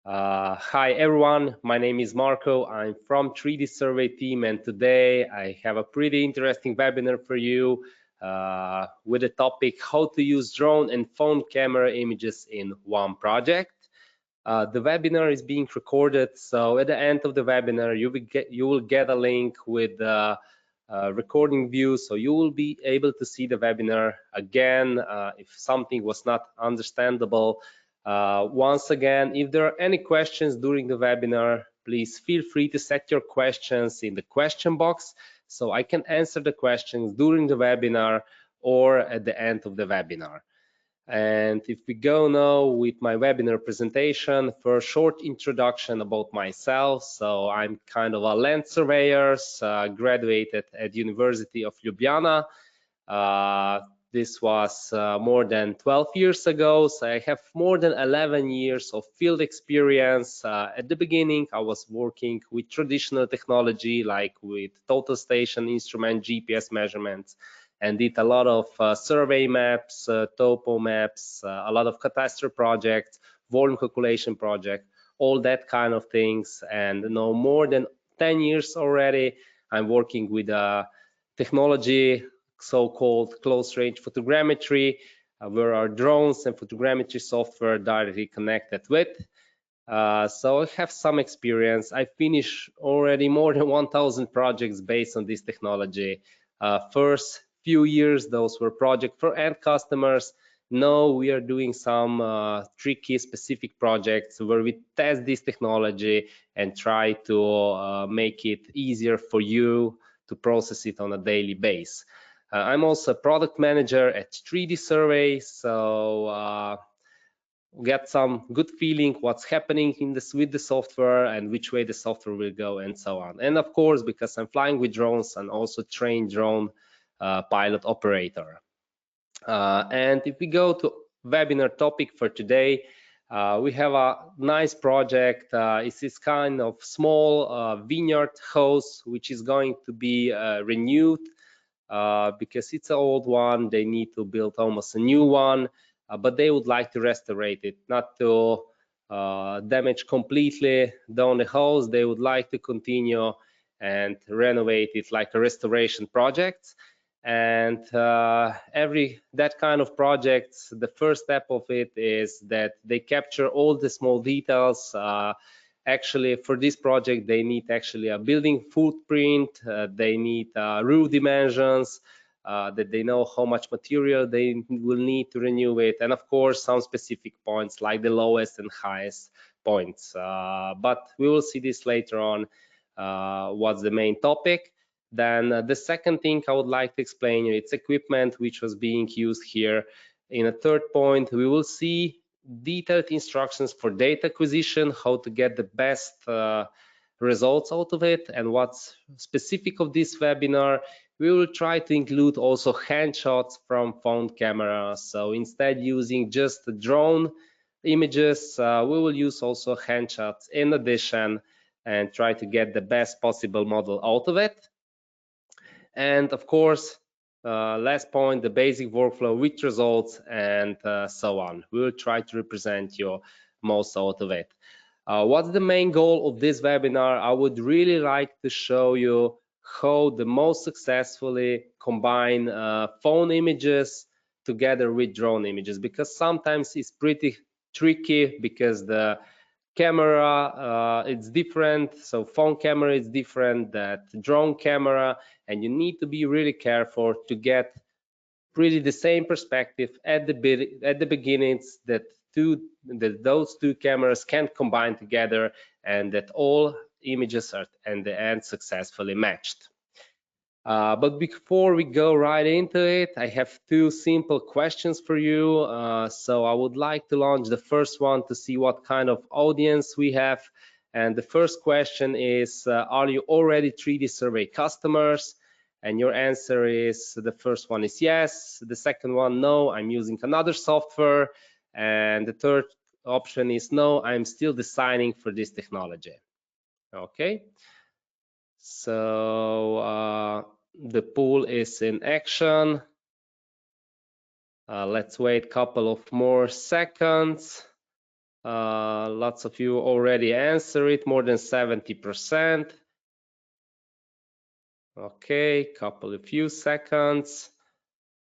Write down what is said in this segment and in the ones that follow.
Hi everyone, my name is Marco. I'm from 3D Survey team, and today I have a pretty interesting webinar for you with the topic how to use drone and phone camera images in one project. The webinar is being recorded, so at the end of the webinar you will get a link with the recording view, so you will be able to see the webinar again if something was not understandable. Once again, if there are any questions during the webinar, please feel free to set your questions in the question box so I can answer the questions during the webinar or at the end of the webinar. And if we go now with my webinar presentation, for a short introduction about myself. So I'm kind of a land surveyor, graduated at University of Ljubljana. This was more than 12 years ago, so I have more than 11 years of field experience. At the beginning, I was working with traditional technology like with total station instrument, GPS measurements, and did a lot of survey maps, topo maps, a lot of catastrophe projects, volume calculation project, all that kind of things. And now more than 10 years already, I'm working with technology, so-called close-range photogrammetry, where our drones and photogrammetry software directly connected with. So I have some experience. I finished already more than 1,000 projects based on this technology. First few years, those were projects for end customers. Now we are doing some tricky specific projects where we test this technology and try to make it easier for you to process it on a daily basis. I'm also a product manager at 3D Survey, so get some good feeling what's happening in this with the software and which way the software will go and so on. And of course, because I'm flying with drones, I'm also trained drone pilot operator. And if we go to webinar topic for today, we have a nice project. It's this kind of small vineyard house which is going to be renewed because it's an old one. They need to build almost a new one, but they would like to restore it, not to damage completely down the house. They would like to continue and renovate it like a restoration project. And that kind of projects, the first step of it is that they capture all the small details. Actually, for this project, they need actually a building footprint, they need roof dimensions, that they know how much material they will need to renew it, and of course some specific points like the lowest and highest points. But we will see this later on, what's the main topic. Then the second thing I would like to explain you, it's equipment which was being used here. In a third point, we will see detailed instructions for data acquisition, how to get the best results out of it. And what's specific of this webinar, we will try to include also handshots from phone cameras. So instead using just the drone images, we will use also handshots in addition and try to get the best possible model out of it. And of course, last point, the basic workflow with results and so on. We will try to represent you most out of it. What's the main goal of this webinar? I would really like to show you how the most successfully combine phone images together with drone images, because sometimes it's pretty tricky because the camera it's different, so phone camera is different that drone camera, and you need to be really careful to get really the same perspective at the beginnings, that those two cameras can combine together and that all images are at the end successfully matched. But before we go right into it, I have two simple questions for you. So I would like to launch the first one to see what kind of audience we have. And the first question is, are you already 3D Survey customers? And your answer is, the first one is yes. The second one, no, I'm using another software. And the third option is no, I'm still designing for this technology. Okay. So the pool is in action. Let's wait a couple of more seconds. Lots of you already answer it, more than 70%. Okay, couple of few seconds.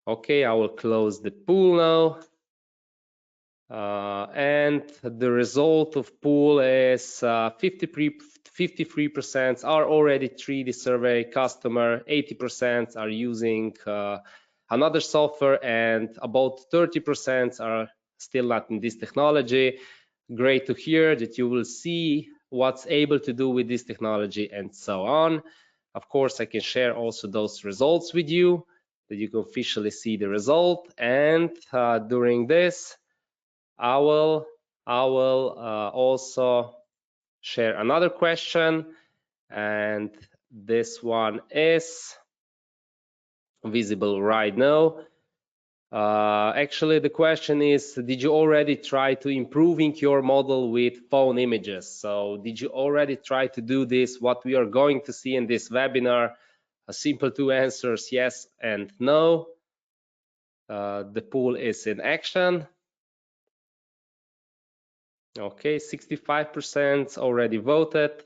Okay, I will close the pool now. And the result of pool is 53% are already 3D survey customer, 80% are using another software, and about 30% are still not in this technology. Great to hear that you will see what's able to do with this technology and so on. Of course, I can share also those results with you, that you can officially see the result. And during this, I will also share another question, and this one is visible right now. Actually, the question is, did you already try to improving your model with phone images? So did you already try to do this, what we are going to see in this webinar? A simple two answers, yes and no. The pool is in action. Okay, 65% already voted.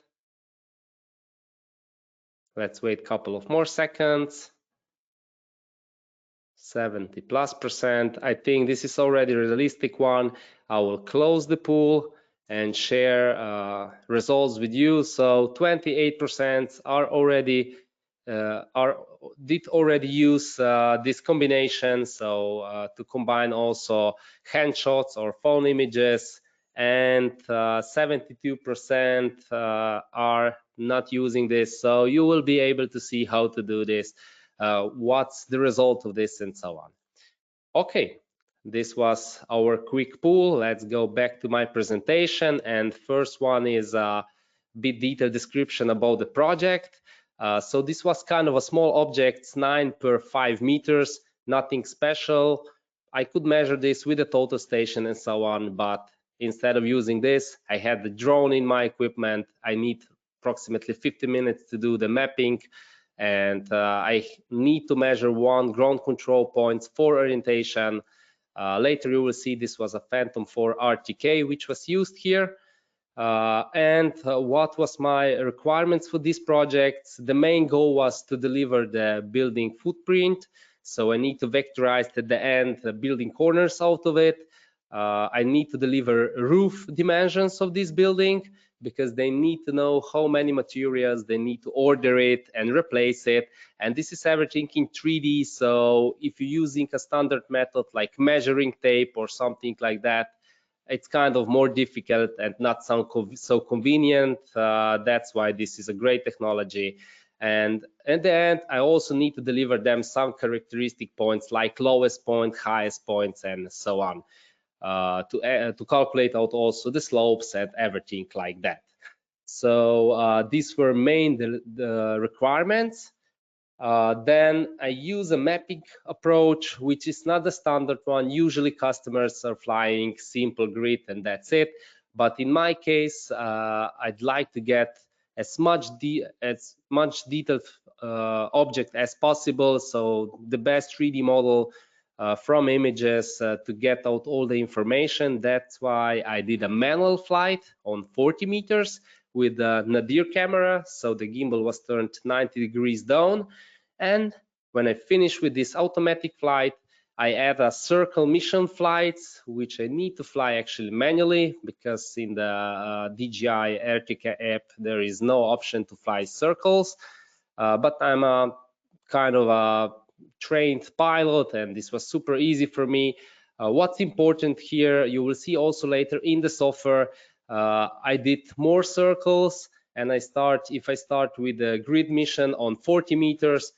Let's wait a couple of more seconds. 70+%. I think this is already a realistic one. I will close the pool and share results with you. So 28% are already did already use this combination. So to combine also hand shots or phone images, and 72% are not using this. So you will be able to see how to do this. What's the result of this and so on. Okay, this was our quick pool. Let's go back to my presentation, and first one is a bit detailed description about the project. So this was kind of a small object, 9 per 5 meters, nothing special. I could measure this with a total station and so on, but instead of using this, I had the drone in my equipment. I need approximately 50 minutes to do the mapping, and I need to measure one ground control points for orientation. Later you will see this was a Phantom 4 RTK which was used here. And what was my requirements for this project? The main goal was to deliver the building footprint. So I need to vectorize at the end the building corners out of it. I need to deliver roof dimensions of this building, because they need to know how many materials they need to order it and replace it. And this is everything in 3D. So if you're using a standard method like measuring tape or something like that, it's kind of more difficult and not so convenient. That's why this is a great technology. And at the end, I also need to deliver them some characteristic points like lowest point, highest points, and so on. To calculate out also the slopes and everything like that. So these were the requirements. Then I use a mapping approach, which is not the standard one. Usually customers are flying simple grid and that's it. But in my case, I'd like to get as much detailed object as possible. So the best 3D model from images to get out all the information. That's why I did a manual flight on 40 meters with the Nadir camera. So the gimbal was turned 90 degrees down. And when I finish with this automatic flight, I add a circle mission flights, which I need to fly actually manually, because in the DJI Ertica app, there is no option to fly circles. But I'm a kind of a trained pilot, and this was super easy for me. What's important here, you will see also later in the software, I did more circles, and if I start with the grid mission on 40 meters,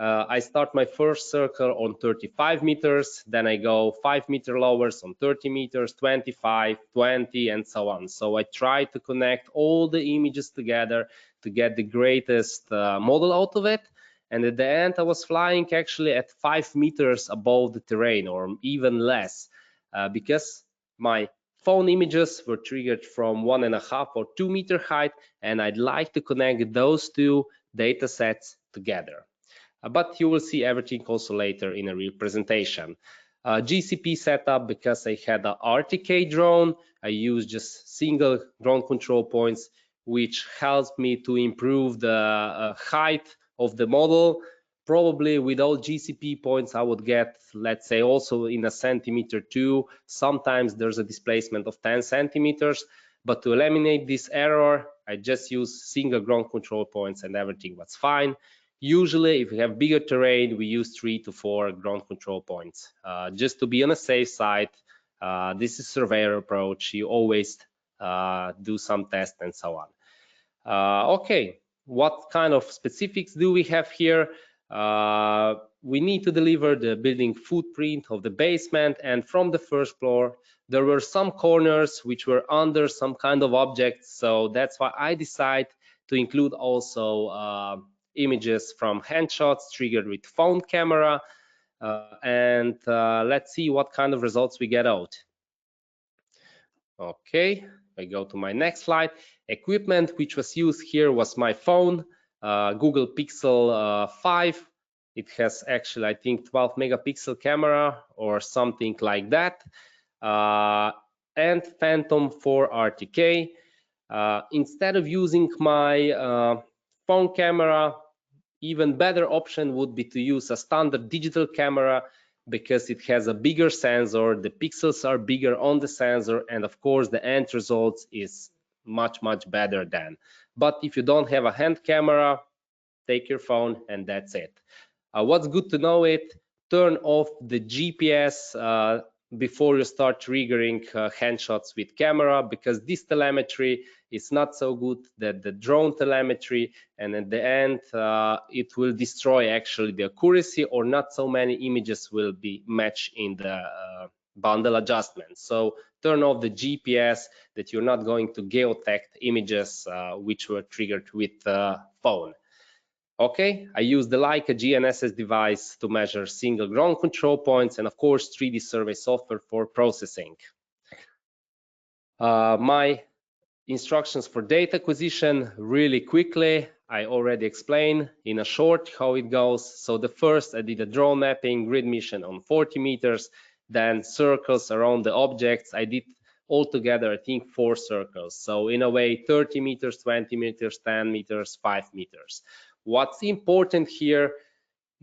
I start my first circle on 35 meters, then I go 5 meter lowers on 30 meters, 25, 20, and so on. So I try to connect all the images together to get the greatest model out of it. And at the end, I was flying actually at 5 meters above the terrain, or even less, because my phone images were triggered from 1.5 or 2 meter height, and I'd like to connect those two data sets together. But you will see everything also later in a real presentation. GCP setup, because I had an RTK drone. I used just single drone control points, which helps me to improve the height of the model. Probably without GCP points, I would get, let's say, also in a centimeter too. Sometimes there's a displacement of 10 centimeters, but to eliminate this error, I just use single ground control points and everything was fine. Usually, if we have bigger terrain, we use 3 to 4 ground control points. Just to be on a safe side, this is surveyor approach. You always do some tests and so on. Okay, what kind of specifics do we have here? We need to deliver the building footprint of the basement, and from the first floor, there were some corners which were under some kind of objects, so that's why I decided to include also images from handshots triggered with phone camera, and let's see what kind of results we get out. Okay, I go to my next slide. Equipment which was used here was my phone, Google Pixel 5. It has actually, I think, 12 megapixel camera or something like that, and Phantom 4 RTK. Instead of using my phone camera, even better option would be to use a standard digital camera, because it has a bigger sensor, the pixels are bigger on the sensor, and of course the end result is much better than. But if you don't have a hand camera, take your phone and that's it. What's good to know it, turn off the GPS before you start triggering handshots with camera, because this telemetry is not so good that the drone telemetry, and at the end it will destroy actually the accuracy, or not so many images will be matched in the bundle adjustment. So turn off the GPS, that you're not going to geotag images which were triggered with phone. Okay, I use the Leica GNSS device to measure single ground control points, and of course 3D survey software for processing. My instructions for data acquisition, really quickly, I already explained in a short how it goes. So the first, I did a drone mapping grid mission on 40 meters, then circles around the objects. I did altogether, I think, 4 circles. So in a way, 30 meters, 20 meters, 10 meters, 5 meters. What's important here,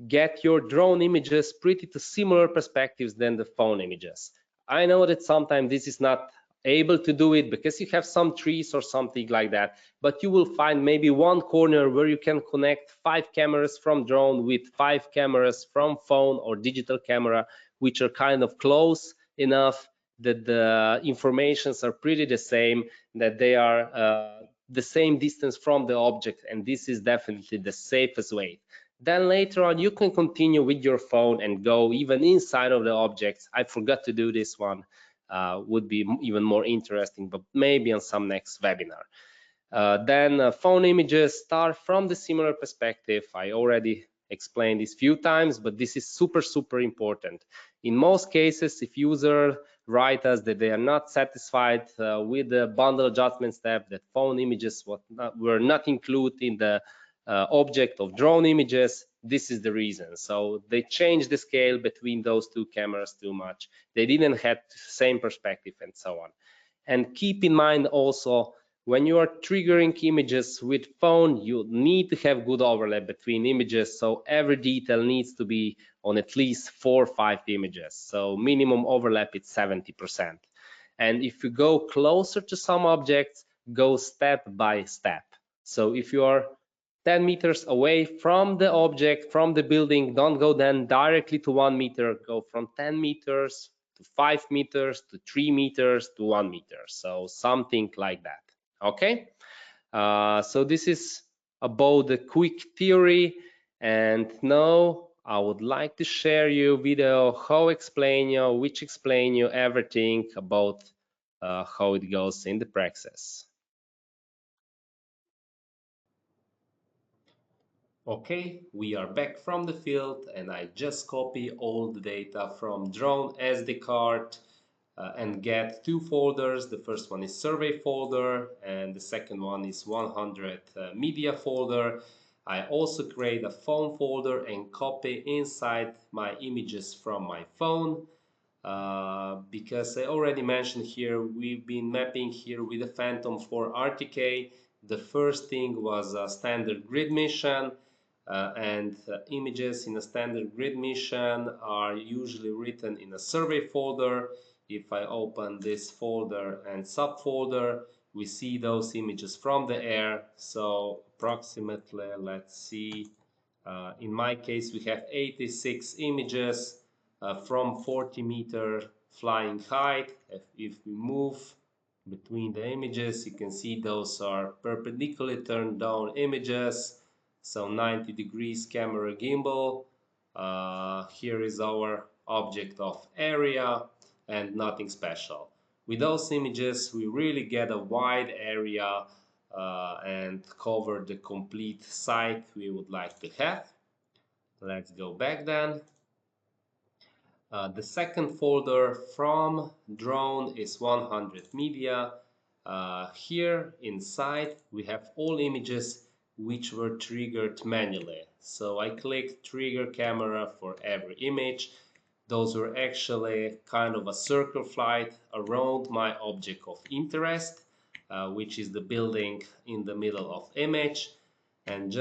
get your drone images pretty to similar perspectives than the phone images. I know that sometimes this is not able to do it because you have some trees or something like that, but you will find maybe one corner where you can connect 5 cameras from drone with 5 cameras from phone or digital camera, which are kind of close enough that the informations are pretty the same, that they are the same distance from the object, and this is definitely the safest way. Then later on you can continue with your phone and go even inside of the objects. I forgot to do this one, would be even more interesting, but maybe on some next webinar. Then phone images start from the similar perspective. I already explained this few times, but this is super important. In most cases, if user write us that they are not satisfied with the bundle adjustment step, that phone images were not included in the object of drone images, this is the reason. So they changed the scale between those 2 cameras too much. They didn't have the same perspective and so on. And keep in mind also, when you are triggering images with phone, you need to have good overlap between images. So every detail needs to be on at least 4 or 5 images. So minimum overlap is 70%. And if you go closer to some objects, go step by step. So if you are 10 meters away from the object, from the building, don't go then directly to 1 meter, go from 10 meters to 5 meters to 3 meters to 1 meter. So something like that. Okay, so this is about the quick theory, and now I would like to share you video which explain you everything about how it goes in the practice. Okay, we are back from the field, and I just copy all the data from drone SD card and get 2 folders. The first one is survey folder, and the second one is 100 media folder. I also create a phone folder and copy inside my images from my phone. because I already mentioned here, we've been mapping here with the Phantom for RTK. The first thing was a standard grid mission, and images in a standard grid mission are usually written in a survey folder. If I open this folder and subfolder, we see those images from the air. So approximately, let's see, in my case we have 86 images from 40-meter flying height. If we move between the images, you can see those are perpendicularly turned down images, so 90 degrees camera gimbal. Here is our object of area and nothing special. With those images we really get a wide area and cover the complete site we would like to have. Let's go back then. The second folder from drone is 100 media. Here inside we have all images which were triggered manually. So I click trigger camera for every image. Those were actually kind of a circle flight around my object of interest, which is the building in the middle of image. And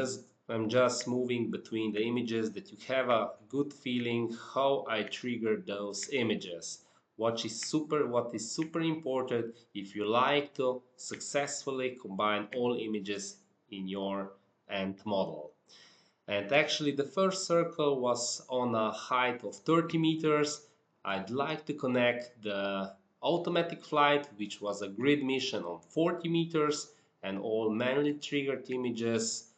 I'm just moving between the images that you have a good feeling how I trigger those images. What is super important if you like to successfully combine all images in your end model. And actually the first circle was on a height of 30 meters. I'd like to connect the automatic flight, which was a grid mission on 40 meters, and all manually triggered images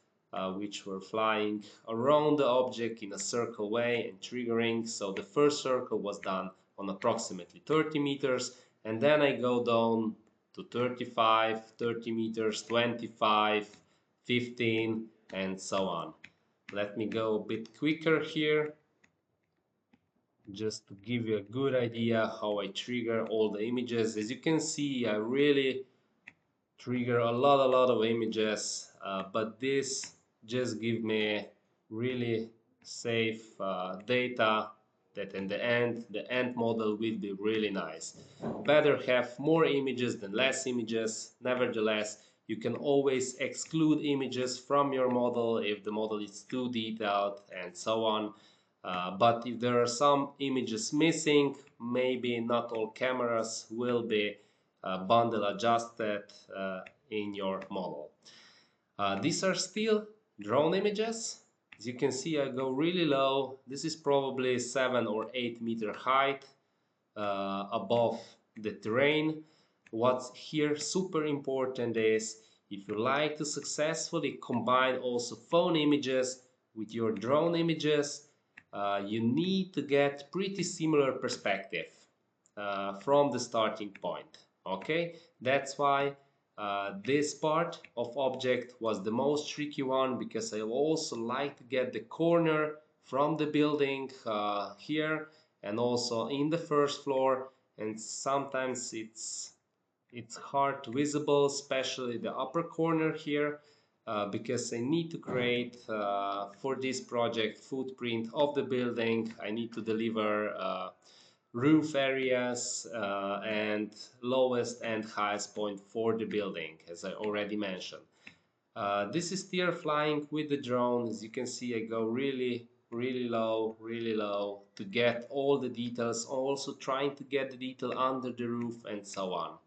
which were flying around the object in a circle way and triggering. So the first circle was done on approximately 30 meters, and then I go down to 35, 30 meters, 25, 15, and so on. Let me go a bit quicker here, just to give you a good idea how I trigger all the images. As you can see, I really trigger a lot of images, but this just give me really safe data that in the end model will be really nice. Better have more images than less images. Nevertheless, you can always exclude images from your model if the model is too detailed and so on. But if there are some images missing, maybe not all cameras will be bundle adjusted in your model. These are still drone images. As you can see, I go really low. This is probably 7 or 8 meter height above the terrain. What's here super important is if you like to successfully combine also phone images with your drone images, you need to get pretty similar perspective from the starting point. Okay, that's why this part of object was the most tricky one, because I also like to get the corner from the building here and also in the first floor, and sometimes it's hard visible, especially the upper corner here, because I need to create for this project footprint of the building. I need to deliver roof areas and lowest and highest point for the building, as I already mentioned. This is still flying with the drone. As you can see, I go really low to get all the details, also trying to get the detail under the roof and so on.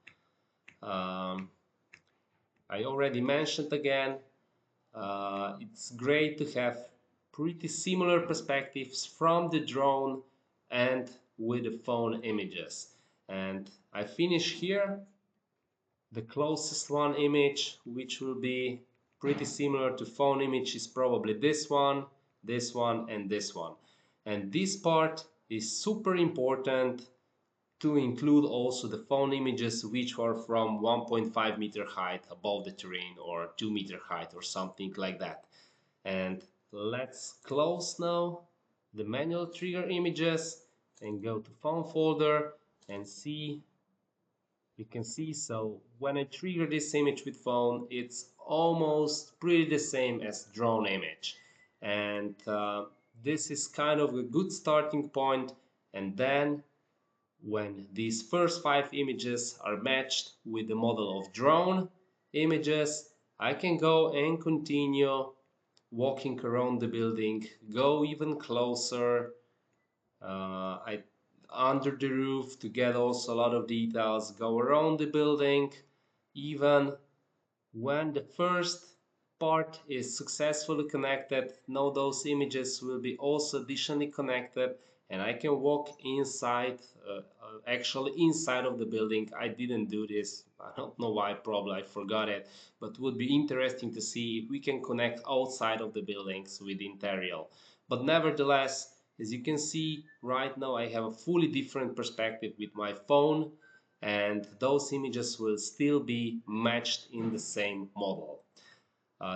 I already mentioned again, it's great to have pretty similar perspectives from the drone and with the phone images. And I finish here. The closest one image which will be pretty similar to phone image is probably this one, and this one. And this part is super important to include also the phone images which are from 1.5 meter height above the terrain, or 2 meter height or something like that. And let's close now the manual trigger images and go to phone folder and see. You can see, so when I trigger this image with phone, it's almost pretty the same as drone image. And this is kind of a good starting point, and then When these first 5 images are matched with the model of drone images, I can go and continue walking around the building, go even closer, I under the roof to get also a lot of details, go around the building, even when the first part is successfully connected. Now those images will be also additionally connected, and I can walk inside, actually inside of the building. I didn't do this. I don't know why, probably I forgot it, but would be interesting to see if we can connect outside of the buildings with interior. But nevertheless, as you can see right now, I have a fully different perspective with my phone, and those images will still be matched in the same model.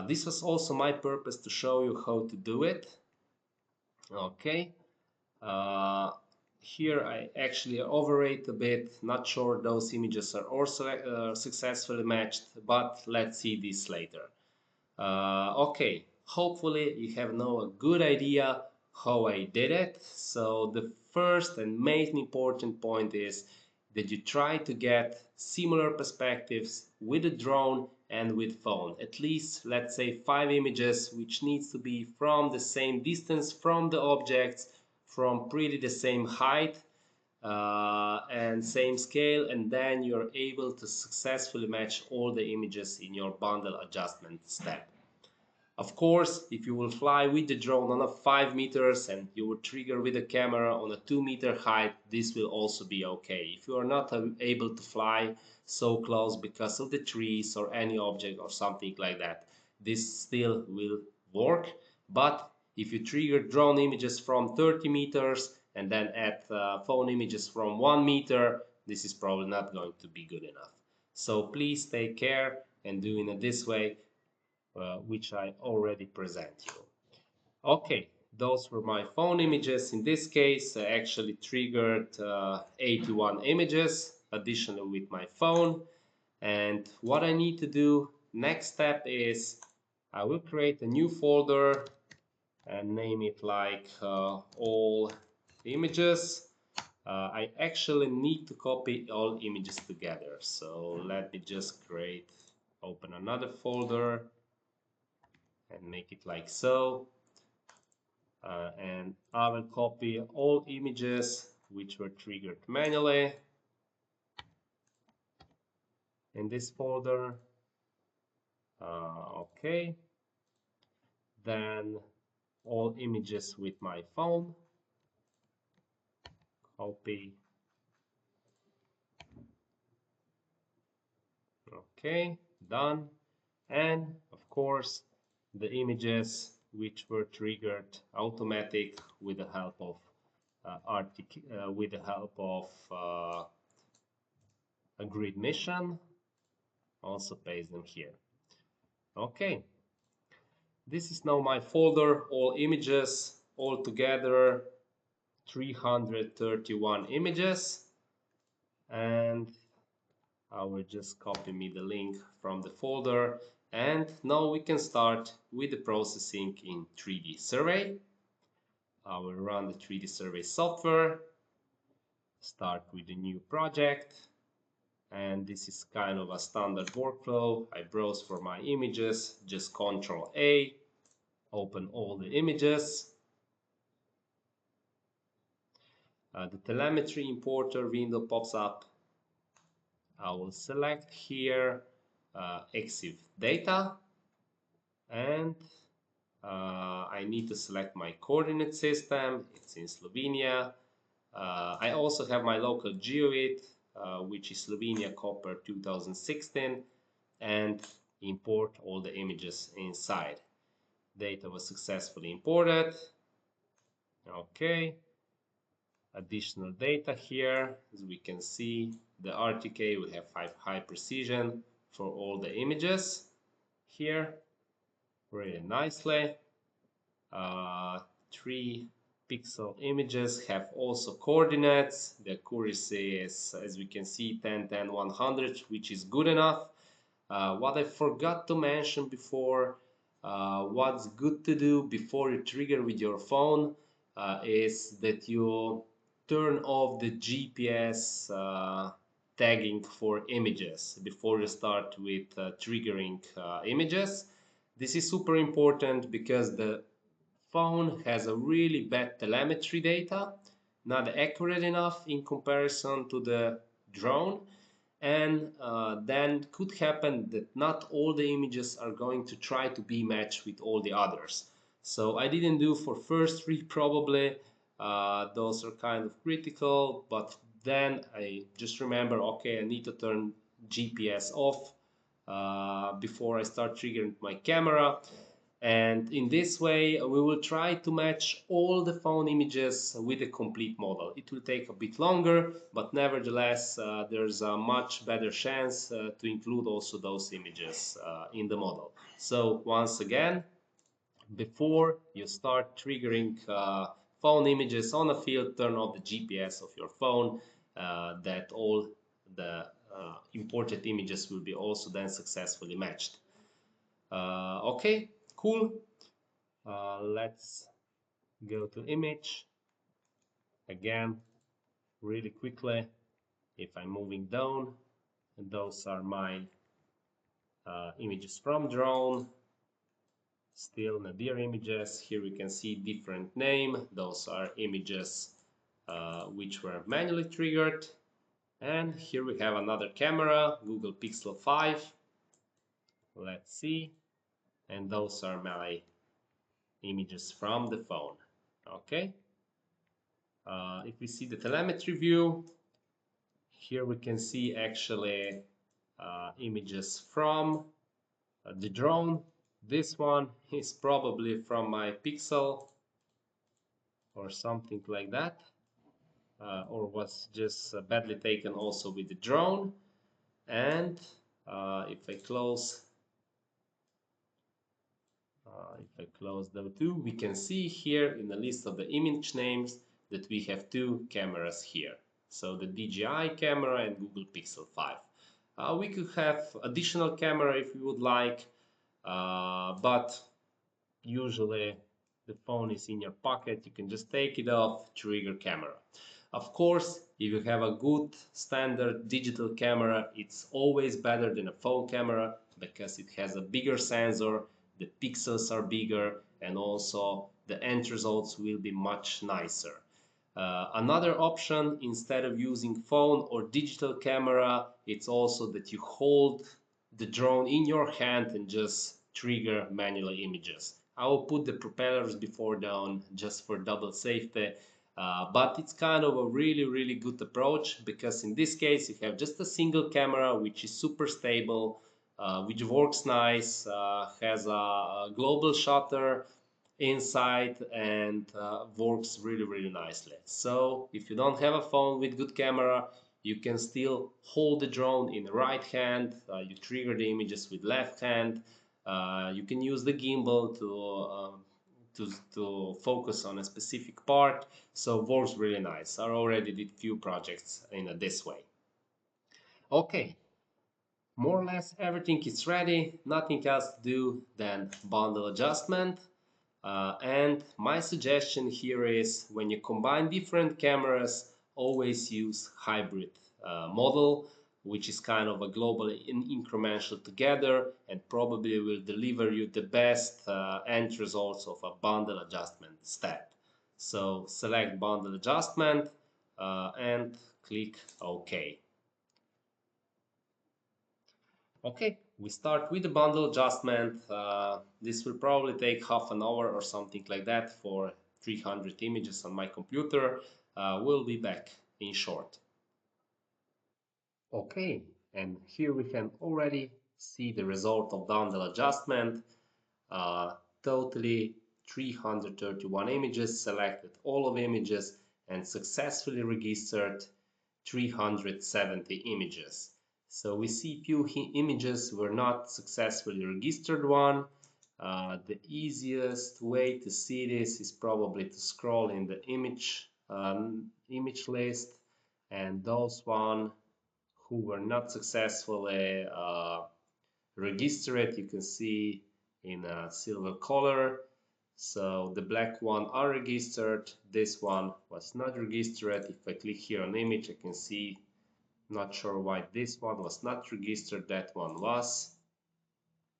This was also my purpose to show you how to do it. Okay. Uh, Here I actually overrate a bit. Not sure those images are also successfully matched, but let's see this later. Okay, hopefully you have now a good idea how I did it. So the first and main important point is that you try to get similar perspectives with a drone and with phone. At least, let's say, 5 images, which needs to be from the same distance from the objects, from pretty the same height, and same scale, and then you're able to successfully match all the images in your bundle adjustment step. Of course, if you will fly with the drone on a 5 meters and you will trigger with the camera on a 2 meter height, this will also be okay. If you are not able to fly so close because of the trees or any object or something like that, this still will work. But if you trigger drone images from 30 meters and then add phone images from 1 meter, this is probably not going to be good enough. So please take care and doing it this way, which I already present you. Okay, those were my phone images. In this case, I actually triggered 81 images additionally with my phone. And what I need to do next step is I will create a new folder and name it like all images. I actually need to copy all images together. So let me just open another folder and make it like so. And I will copy all images which were triggered manually in this folder. Okay, then all images with my phone, copy. Okay, done. And of course the images which were triggered automatic with the help of a grid mission, also paste them here. Okay, this is now my folder, all images, all together 331 images, and I will just copy me the link from the folder, and now we can start with the processing in 3D Survey. I will run the 3D Survey software, start with a new project, and this is kind of a standard workflow. I browse for my images, just Ctrl A, open all the images. The telemetry importer window pops up. I will select here EXIF data, and I need to select my coordinate system. It's in Slovenia. I also have my local GeoID, which is Slovenia Copper 2016, and import all the images inside. Data was successfully imported. Okay. Additional data here, as we can see, the RTK, we have high precision for all the images here, really nicely. 3 pixel images have also coordinates. The accuracy is, as we can see, 10, 10, 100, which is good enough. What I forgot to mention before, what's good to do before you trigger with your phone is that you turn off the GPS tagging for images before you start with triggering images. This is super important because the phone has a really bad telemetry data, not accurate enough in comparison to the drone, and then could happen that not all the images are going to try to be matched with all the others. So I didn't do for first three probably, those are kind of critical, but then I just remember, okay, I need to turn GPS off before I start triggering my camera. And in this way, we will try to match all the phone images with a complete model. It will take a bit longer, but nevertheless, there's a much better chance to include also those images in the model. So once again, before you start triggering phone images on a field, turn off the GPS of your phone, that all the imported images will be also then successfully matched. Okay, cool. Let's go to image again really quickly. If I'm moving down, those are my images from drone. Still Nadir images. Here we can see different name. Those are images which were manually triggered. And here we have another camera, Google Pixel 5. Let's see. And those are my images from the phone. Okay. If we see the telemetry view, here we can see actually images from the drone. This one is probably from my Pixel or something like that, or was just badly taken also with the drone. And if I close the two, we can see here in the list of the image names that we have two cameras here. So the DJI camera and Google Pixel 5. We could have additional camera if we would like, but usually the phone is in your pocket. You can just take it off, trigger camera. Of course, if you have a good standard digital camera, it's always better than a phone camera because it has a bigger sensor, the pixels are bigger, and also the end results will be much nicer. Another option, instead of using phone or digital camera, it's also that you hold the drone in your hand and just trigger manually images. I will put the propellers before down just for double safety, but it's kind of a really good approach because in this case you have just a single camera which is super stable, which works nice, has a global shutter inside, and works really nicely. So if you don't have a phone with good camera, you can still hold the drone in the right hand, you trigger the images with left hand, you can use the gimbal to focus on a specific part, so works really nice. I already did few projects in this way. Okay, more or less everything is ready, nothing else to do than bundle adjustment. And my suggestion here is when you combine different cameras, always use hybrid model, which is kind of a global and incremental together and probably will deliver you the best end results of a bundle adjustment step. So select bundle adjustment and click OK. Okay, we start with the bundle adjustment. This will probably take half an hour or something like that for 300 images on my computer. We'll be back in short. Okay, and here we can already see the result of bundle adjustment. Totally 331 images, selected all of images and successfully registered 370 images. So we see few images were not successfully registered one. The easiest way to see this is probably to scroll in the image list, and those one who were not successfully registered you can see in a silver color. So the black one are registered, this one was not registered. If I click here on image, I can see, not sure why this one was not registered, that one was.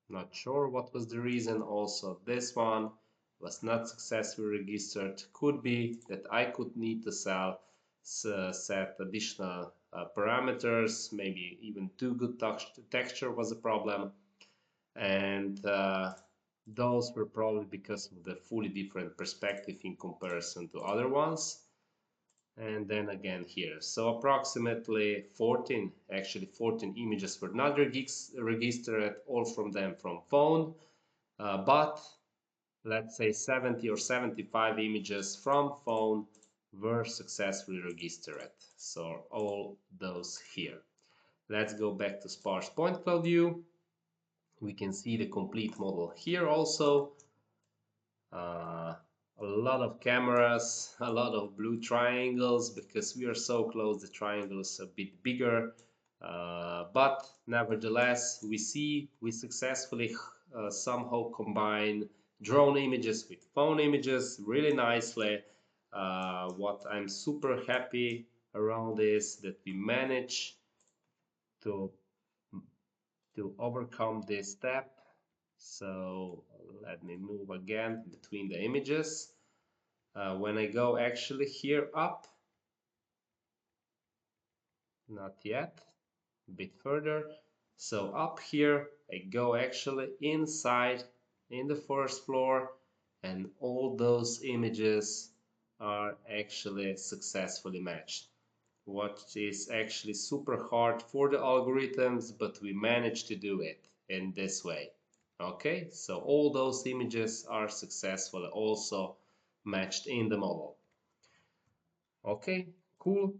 Not sure what was the reason. Also this one was not successfully registered. Could be that I could need to set additional parameters, maybe even too good texture was a problem. And those were probably because of the fully different perspective in comparison to other ones. And then again here, so approximately 14, actually 14 images were not registered, all from them from phone, but let's say 70 or 75 images from phone were successfully registered. So all those here. Let's go back to sparse point cloud view. We can see the complete model here also. A lot of cameras, a lot of blue triangles, because we are so close, the triangle is a bit bigger. But nevertheless, we successfully somehow combine drone images with phone images really nicely. What I'm super happy around is that we manage to overcome this step. So let me move again between the images. When I go actually here up, not yet, a bit further. So up here, I go actually inside in the first floor, and all those images are actually successfully matched. What is actually super hard for the algorithms, but we managed to do it in this way. Okay, so all those images are successfully also matched in the model. Okay, cool.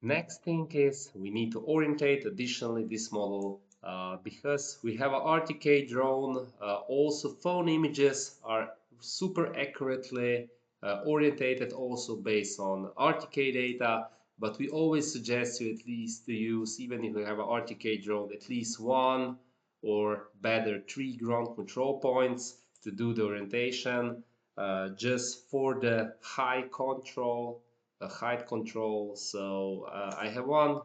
Next thing is we need to orientate additionally this model because we have an RTK drone. Also phone images are super accurately orientated also based on RTK data, but we always suggest you at least to use, even if you have an RTK drone, at least one or better 3 ground control points to do the orientation just for the height control. So I have one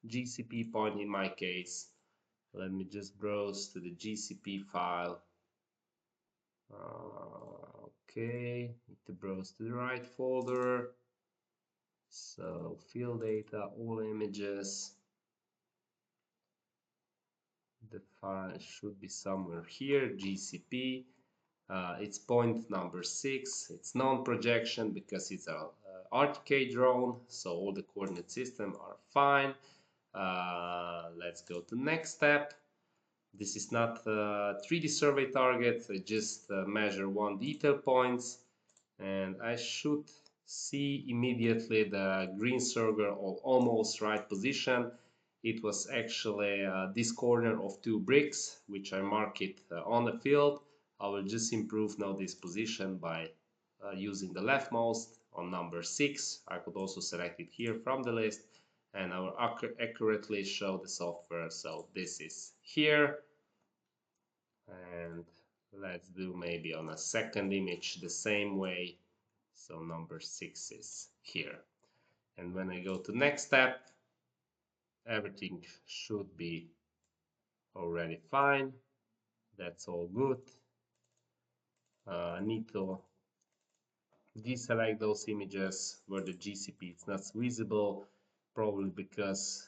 GCP point in my case. Let me just browse to the GCP file. Okay, need to browse to the right folder. So field data, all images. The file should be somewhere here, GCP. It's point number 6. It's non-projection because it's a RTK drone, so all the coordinate system are fine. Let's go to next step. This is not a 3D survey target. I just measure one detail points, and I should see immediately the green circle of almost right position. It was actually this corner of 2 bricks, which I mark it on the field. I will just improve now this position by using the leftmost on number 6. I could also select it here from the list, and I will accurately show the software. So this is here, and let's do maybe on a second image the same way. So number 6 is here, and when I go to next step, everything should be already fine. That's all good. I need to deselect those images where the GCP is not visible, probably because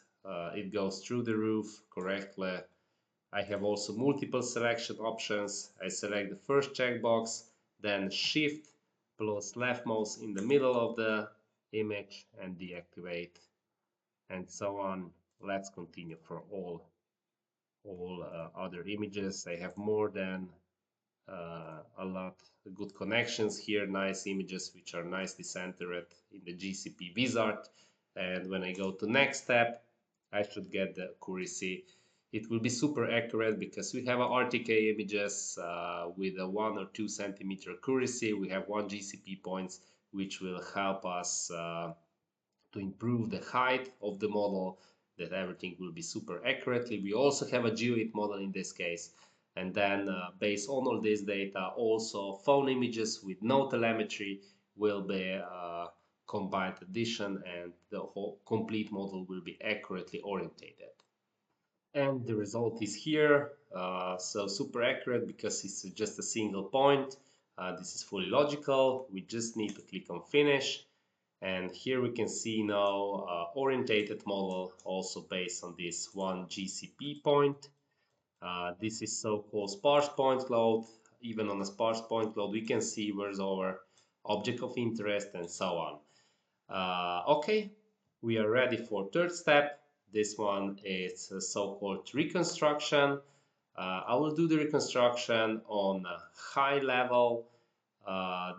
it goes through the roof correctly. I have also multiple selection options. I select the first checkbox, then Shift plus left mouse in the middle of the image and deactivate, and so on. Let's continue for all other images. I have more than a lot of good connections here, nice images which are nicely centered in the GCP wizard. And when I go to next step, I should get the accuracy. It will be super accurate because we have RTK images with a 1 or 2 centimeter accuracy. We have 1 GCP points, which will help us to improve the height of the model, that everything will be super accurately. We also have a GeoIT model in this case, And then based on all this data, also phone images with no telemetry will be combined addition, and the whole complete model will be accurately orientated. And the result is here. So super accurate because it's just a single point. This is fully logical. We just need to click on finish. And here we can see now orientated model also based on this one GCP point. This is so-called sparse point cloud. Even on a sparse point cloud, we can see where's our object of interest and so on. Okay, we are ready for third step. This one is a so-called reconstruction. I will do the reconstruction on a high level.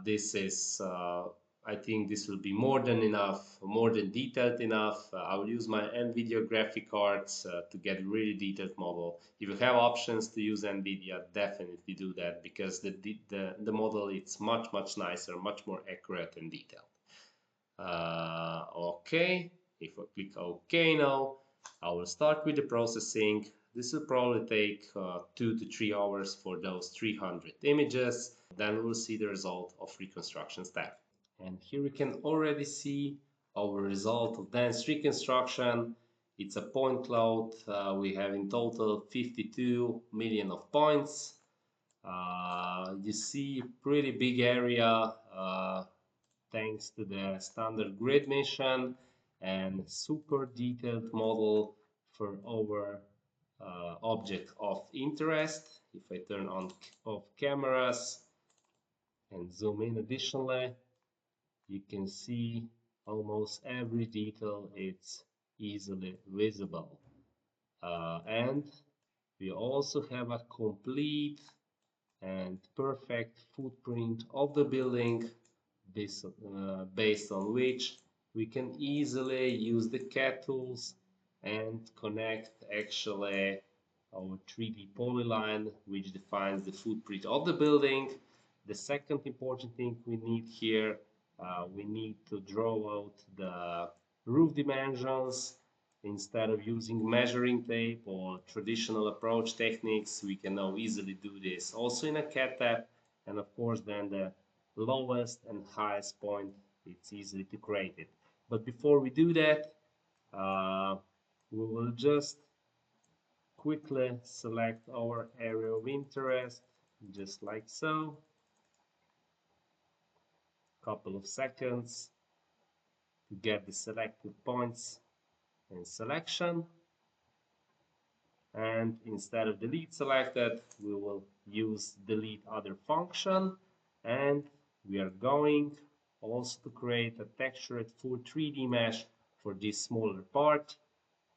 This is, I think this will be more than enough, more than detailed enough. I will use my NVIDIA graphic cards to get really detailed model. If you have options to use NVIDIA, definitely do that because the model is much nicer, much more accurate and detailed. Okay, if I click OK now, I will start with the processing. This will probably take 2 to 3 hours for those 300 images. Then we'll see the result of reconstruction step. And here we can already see our result of dense reconstruction. It's a point cloud. We have in total 52 million of points. You see pretty big area thanks to the standard grid mission and super detailed model for our object of interest. If I turn on off cameras and zoom in additionally, you can see almost every detail it's easily visible. And we also have a complete and perfect footprint of the building based on which we can easily use the CAD tools and connect actually our 3D polyline which defines the footprint of the building. The second important thing we need here, we need to draw out the roof dimensions. Instead of using measuring tape or traditional approach techniques, we can now easily do this also in a CAD tab. And of course then the lowest and highest point, it's easy to create it. But before we do that, we will just quickly select our area of interest, just like so. Couple of seconds to get the selected points in selection. And instead of delete selected, we will use delete other function, and we are going also to create a textured full 3D mesh for this smaller part.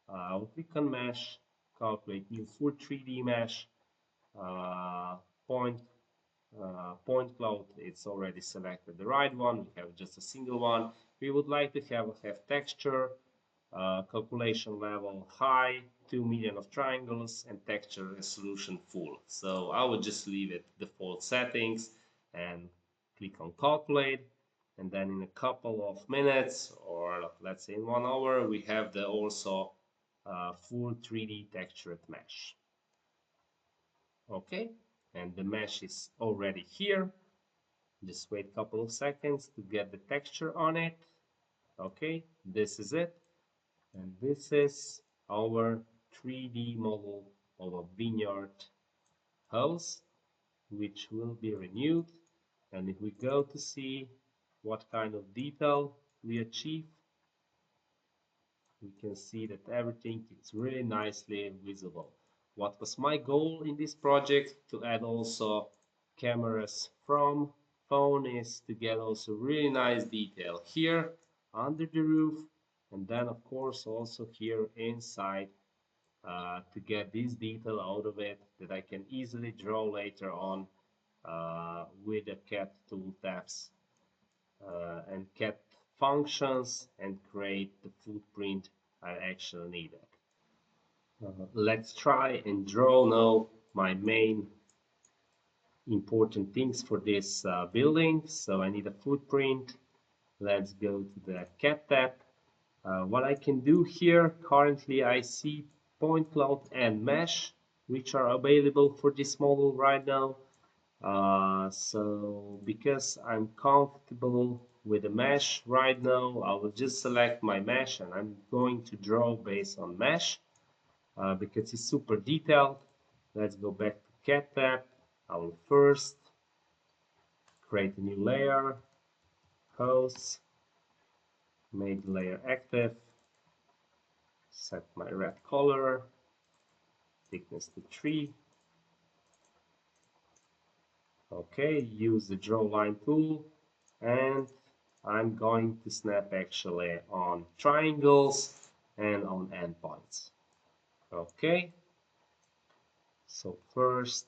I'll click on mesh, calculate new full 3D mesh, point cloud, it's already selected the right one, we have just a single one. We would like to have texture, calculation level high, 2 million of triangles, and texture resolution full. So I would just leave it default settings and click on calculate, and then in a couple of minutes, or let's say in 1 hour, we have the also full 3D textured mesh. Okay, and the mesh is already here. Just wait a couple of seconds to get the texture on it. Okay, this is it. And this is our 3D model of a vineyard house, which will be renewed. And if we go to see what kind of detail we achieve, we can see that everything is really nicely visible. What was my goal in this project? To add also cameras from phone, is to get also really nice detail here under the roof, and then of course also here inside to get this detail out of it that I can easily draw later on with the CAD tool tabs and CAD functions and create the footprint I actually needed. Let's try and draw now my main important things for this building. So I need a footprint. Let's go to the CAD tab. What I can do here, currently I see point cloud and mesh. which are available for this model right now. So because I'm comfortable with the mesh right now, I will just select my mesh and I'm going to draw based on mesh because it's super detailed. Let's go back to CAD tab. I will first create a new layer, hosts, make the layer active, set my red color, thickness to 3. Okay, use the draw line tool, and I'm going to snap actually on triangles and on endpoints. Okay, so first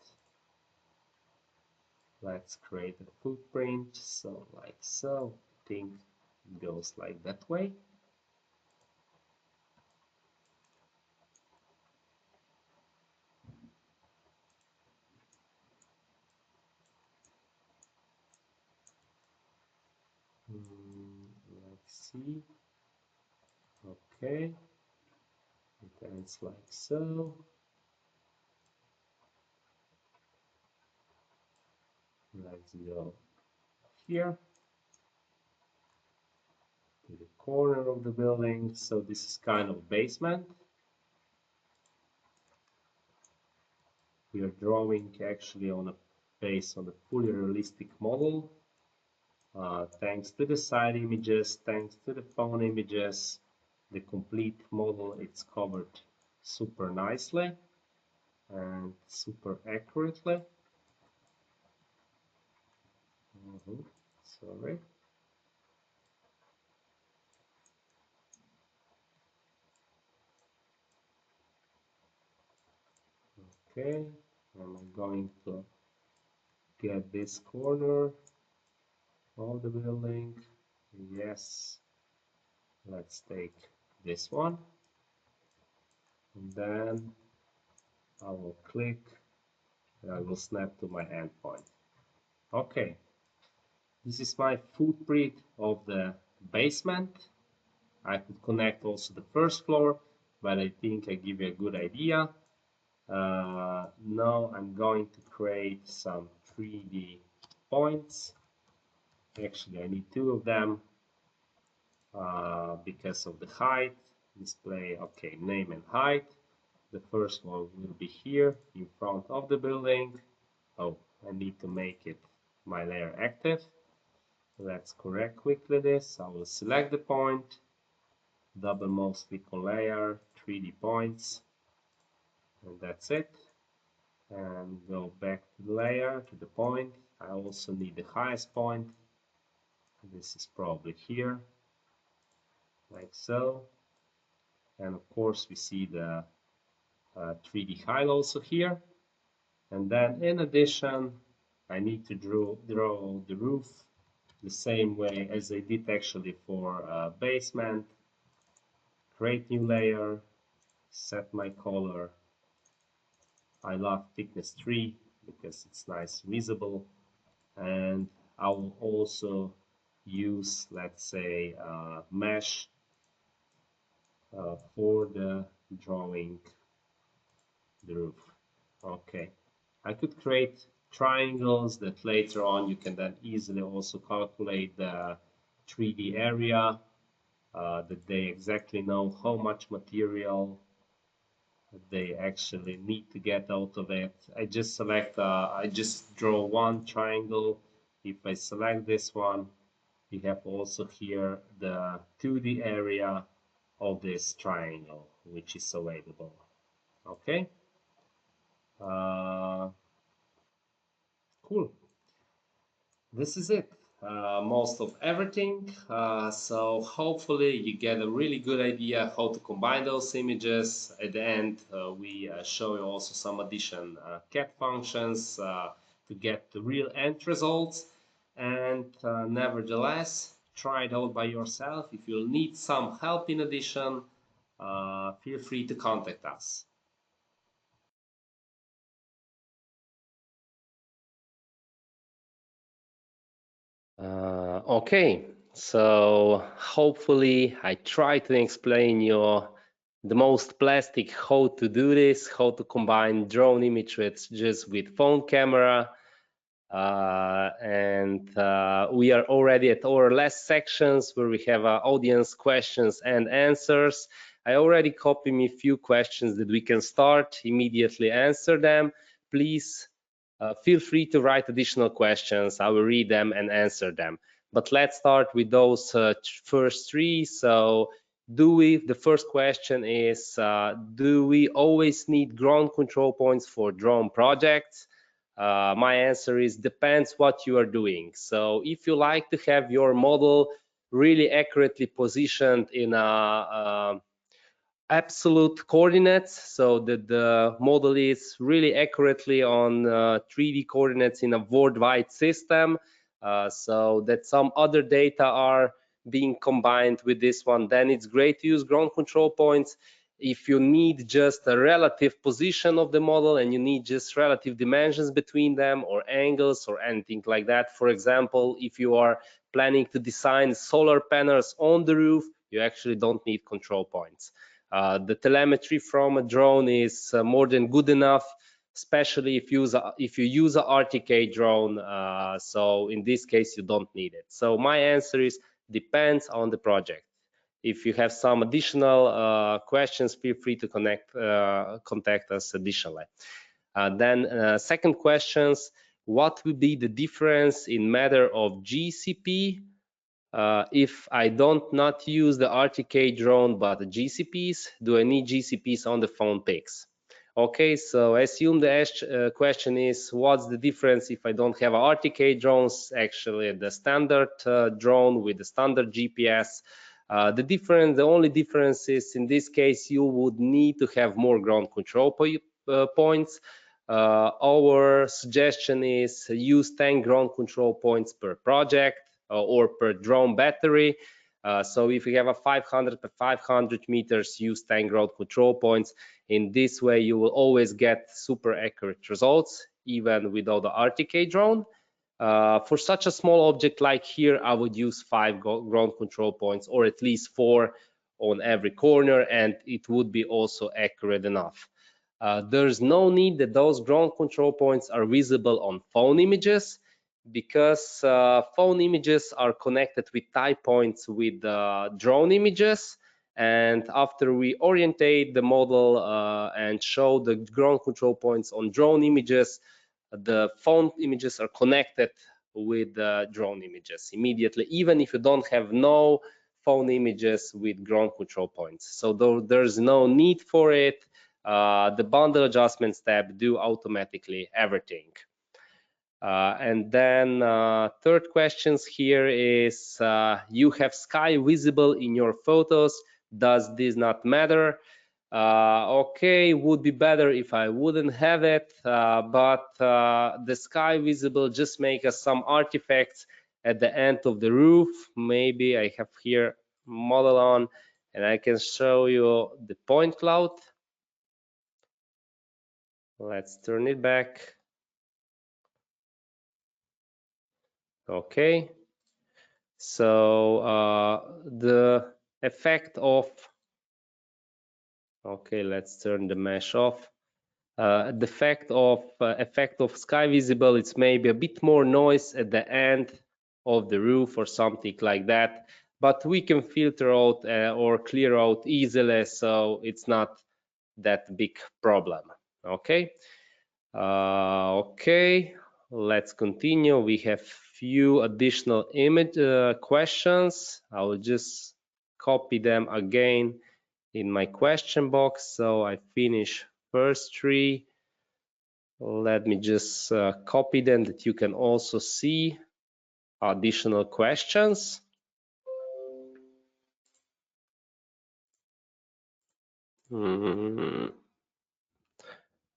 let's create a footprint, so like so. I think it goes like that way. Let's see. Okay, it ends like so. Let's go here to the corner of the building. So this is kind of basement. We are drawing actually on a based on a fully realistic model. Thanks to the side images, thanks to the phone images, the complete model it's covered super nicely and super accurately. Sorry. Okay, and I'm going to get this corner of the building. Yes, let's take this one, and then I will click and I will snap to my endpoint. Okay, this is my footprint of the basement. I could connect also the first floor, but I think I give you a good idea. Now I'm going to create some 3D points. Actually, I need 2 of them because of the height. Display, okay, name and height. The first one will be here in front of the building. Oh, I need to make it my layer active. Let's correct quickly this. I will select the point, double mouse click on layer, 3D points, and that's it. And go back to the layer, to the point. I also need the highest point. This is probably here, like so. And of course, we see the 3D height also here. And then in addition, I need to draw the roof the same way as I did actually for basement. Create new layer, set my color. I love thickness 3 because it's nice visible. And I will also use, let's say, mesh for the drawing the roof. Okay, I could create triangles that later on you can then easily also calculate the 3D area, that they exactly know how much material they actually need to get out of it. I just select, I just draw one triangle. If I select this one, we have also here the 2D area of this triangle, which is available. Okay, cool. This is it. Most of everything. So hopefully you get a really good idea how to combine those images. At the end, we show you also some addition CAD functions to get the real end results. And nevertheless, try it out by yourself. If you'll need some help in addition, feel free to contact us. Okay, so hopefully I try to explain you the most plastic how to do this, how to combine drone image with phone camera. We are already at our last sections where we have audience questions and answers. I already copied me a few questions that we can start immediately answer them. Please feel free to write additional questions. I will read them and answer them. But let's start with those first three. So the first question is, do we always need ground control points for drone projects? My answer is depends what you are doing. So if you like to have your model really accurately positioned in a absolute coordinates, so that the model is really accurately on 3D coordinates in a worldwide system, so that some other data are being combined with this one, then it's great to use ground control points. If you need just a relative position of the model and you need just relative dimensions between them or angles or anything like that, for example, if you are planning to design solar panels on the roof, you actually don't need control points. The telemetry from a drone is more than good enough, especially if you use a RTK drone. So in this case, you don't need it. So my answer is depends on the project. If you have some additional questions, feel free to contact us additionally. Then second questions, what would be the difference in matter of GCP if I don't not use the RTK drone but the GCPs? Do I need GCPs on the phone pics? Okay, so I assume the question is what's the difference if I don't have a RTK drones, actually the standard drone with the standard GPS. The only difference is in this case you would need to have more ground control points. Our suggestion is use 10 ground control points per project or per drone battery. So if you have a 500 by 500 meters, use 10 ground control points. In this way, you will always get super accurate results, even without the RTK drone. For such a small object like here, I would use 5 ground control points, or at least 4 on every corner, and it would be also accurate enough. There's no need that those ground control points are visible on phone images, because phone images are connected with tie points with drone images, and after we orientate the model and show the ground control points on drone images, the phone images are connected with drone images immediately, even if you don't have no phone images with ground control points. So there's no need for it. The bundle adjustments tab do automatically everything. And then third questions here is, you have sky visible in your photos, does this not matter? Okay, would be better if I wouldn't have it, but the sky visible just make us some artifacts at the end of the roof. Maybe I have here model on and I can show you the point cloud. Let's turn it back. Okay, so the effect of, okay, let's turn the mesh off. The effect of sky visible, it's maybe a bit more noise at the end of the roof or something like that, but we can filter out or clear out easily, so it's not that big problem. Okay. Okay, let's continue. We have few additional image questions. I will just copy them again in my question box. So I finish first 3. Let me just copy them that you can also see additional questions.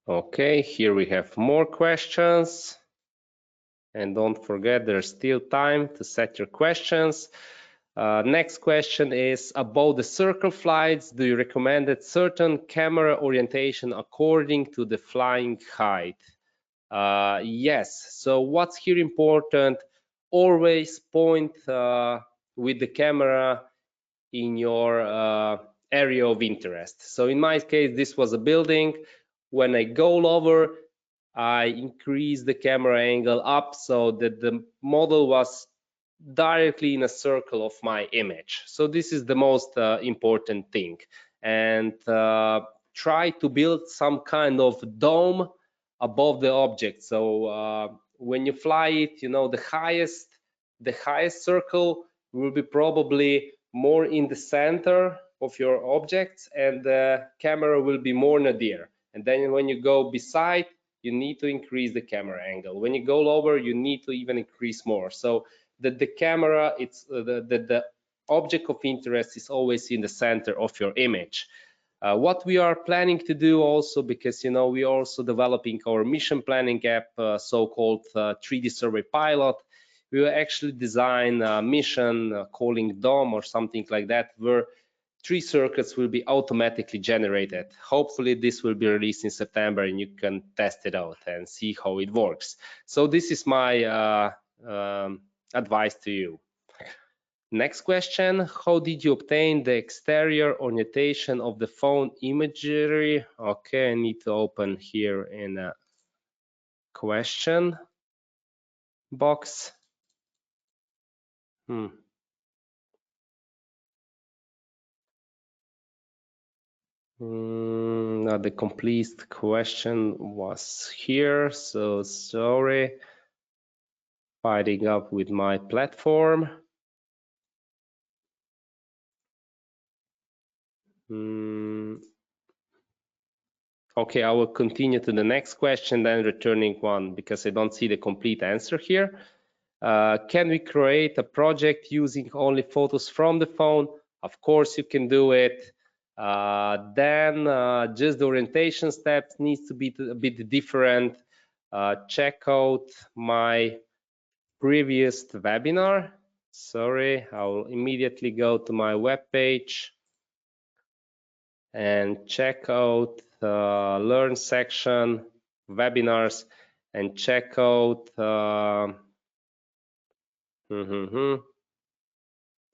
Okay, here we have more questions. And don't forget, there's still time to set your questions. Next question is about the circle flights. Do you recommend a certain camera orientation according to the flying height? Yes. So what's here important? Always point with the camera in your area of interest. So in my case, this was a building. When I go over, I increase the camera angle up so that the model was directly in a circle of my image. So this is the most important thing. And try to build some kind of dome above the object. So when you fly it, you know, the highest circle will be probably more in the center of your objects, and the camera will be more nadir. And then when you go beside, you need to increase the camera angle. When you go lower, you need to even increase more. So that the camera, it's the object of interest is always in the center of your image. What we are planning to do also, because you know we are also developing our mission planning app, so-called 3D Survey Pilot. We will actually design a mission calling DOM or something like that, where 3 circuits will be automatically generated. Hopefully this will be released in September and you can test it out and see how it works. So this is my advice to you. Next question, how did you obtain the exterior orientation of the phone imagery? Okay, I need to open here in a question box. Now the complete question was here, so sorry. Fighting up with my platform. Okay, I will continue to the next question, then returning one because I don't see the complete answer here. Can we create a project using only photos from the phone? Of course you can do it. Then just the orientation steps needs to be a bit different. Check out my previous webinar. Sorry, I'll immediately go to my web page and check out the Learn section, webinars, and check out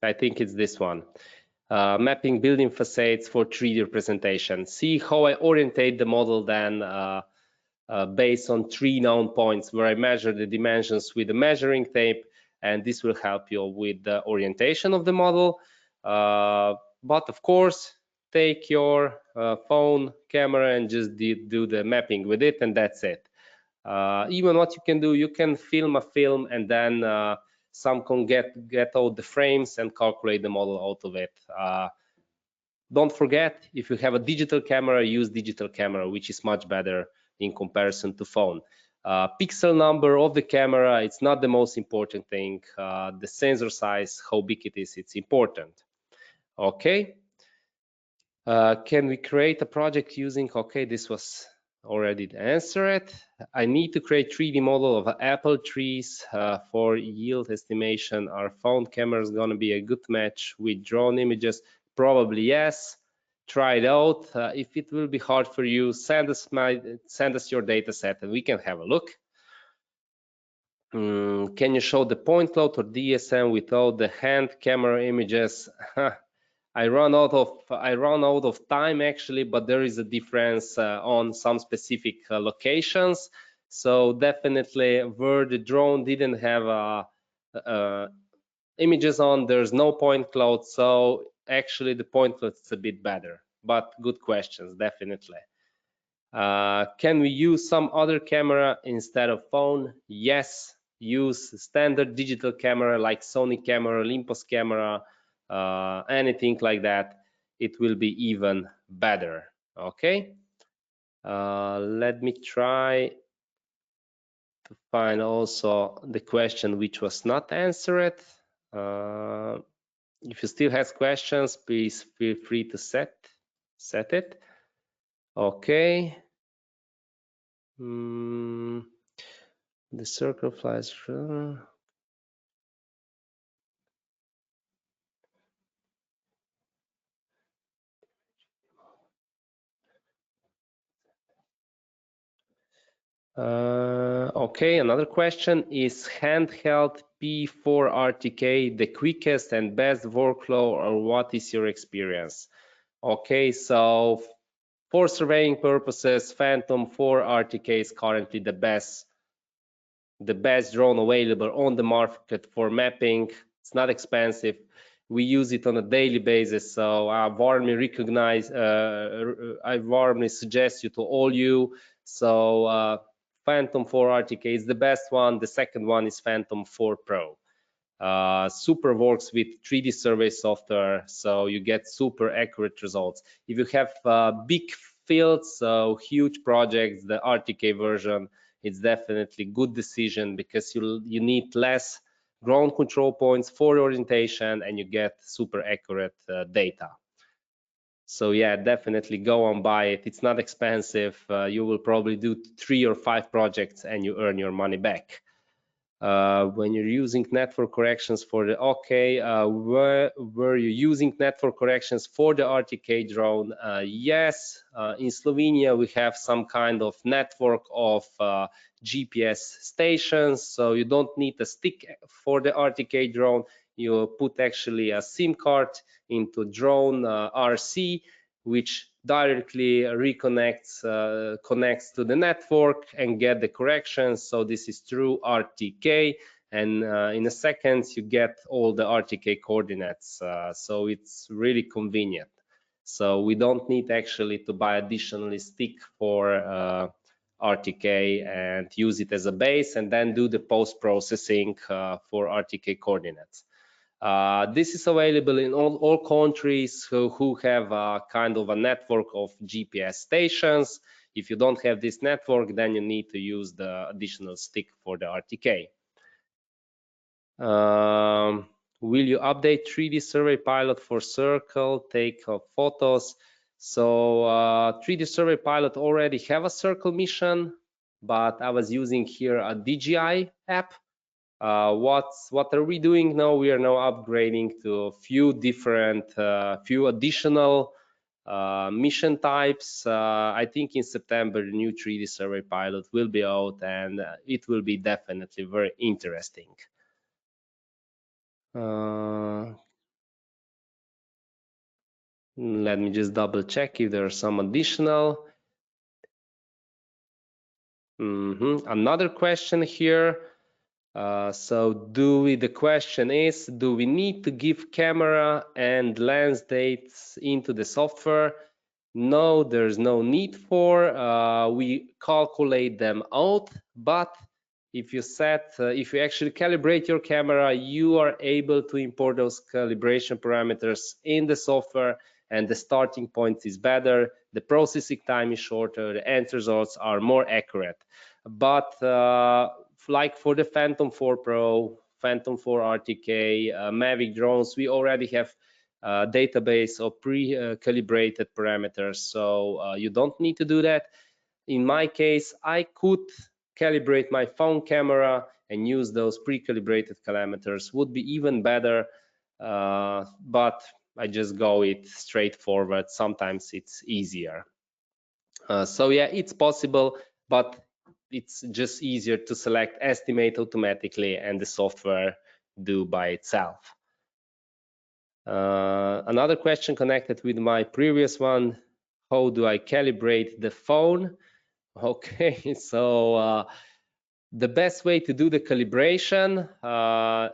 I think it's this one. Mapping building facades for 3D representation. See how I orientate the model then based on 3 known points where I measure the dimensions with the measuring tape, and this will help you with the orientation of the model. But of course, take your phone camera and just do the mapping with it, and that's it. Even what you can do, you can film a film and then some can get out the frames and calculate the model out of it. Don't forget, if you have a digital camera, use digital camera, which is much better in comparison to phone. Pixel number of the camera, it's not the most important thing. The sensor size, how big it is, it's important. Okay. Can we create a project using, okay, this was already answered. I need to create 3D model of apple trees for yield estimation. Are phone cameras gonna be a good match with drone images? Probably yes. Try it out. If it will be hard for you, send us your data set and we can have a look. Can you show the point cloud or DSM without the hand camera images? I run out of time actually, but there is a difference on some specific locations. So definitely where the drone didn't have images on, there's no point cloud. So actually the point cloud is a bit better, but good questions, definitely. Can we use some other camera instead of phone? Yes, use standard digital camera like Sony camera, Olympus camera, anything like that. It will be even better. Okay. Let me try to find also the question which was not answered. If you still have questions, please feel free to set it. Okay. The circle flies through. Okay, another question, is handheld P4 RTK the quickest and best workflow, or what is your experience? Okay, so for surveying purposes, Phantom 4 RTK is currently the best drone available on the market for mapping. It's not expensive. We use it on a daily basis, so I warmly suggest you to all you. So Phantom 4 RTK is the best one. The second one is Phantom 4 Pro. Super works with 3D survey software, so you get super accurate results. If you have big fields, so huge projects, the RTK version, it's definitely good decision because you need less ground control points for orientation and you get super accurate data. So yeah, definitely go and buy it. It's not expensive. You will probably do 3 or 5 projects and you earn your money back. When you're using network corrections for the were you using network corrections for the RTK drone? Yes, in Slovenia we have some kind of network of GPS stations, so you don't need a stick for the RTK drone. You put actually a SIM card into drone RC, which directly connects to the network and get the corrections. So this is through RTK, and in a second you get all the RTK coordinates. So it's really convenient. So we don't need actually to buy additionally stick for RTK and use it as a base and then do the post-processing for RTK coordinates. This is available in all countries who have a kind of a network of GPS stations. If you don't have this network, then you need to use the additional stick for the RTK. Will you update 3D Survey Pilot for Circle, take photos? So 3D Survey Pilot already have a Circle mission, but I was using here a DJI app. What are we doing now? We are now upgrading to a few different, few additional mission types. I think in September the new 3D Survey Pilot will be out, and it will be definitely very interesting. Let me just double check if there are some additional. Another question here. So the question is, do we need to give camera and lens dates into the software? No, there's no need for. We calculate them out, but if you actually calibrate your camera, you are able to import those calibration parameters in the software, and the starting point is better, the processing time is shorter, the end results are more accurate. But like for the Phantom 4 Pro, Phantom 4 RTK, Mavic drones, we already have a database of pre-calibrated parameters, so you don't need to do that. In my case, I could calibrate my phone camera and use those pre-calibrated parameters, would be even better, but I just go it straightforward. Sometimes it's easier. So yeah, it's possible, but it's just easier to select estimate automatically and the software do by itself. Another question connected with my previous one: how do I calibrate the phone? Okay, so the best way to do the calibration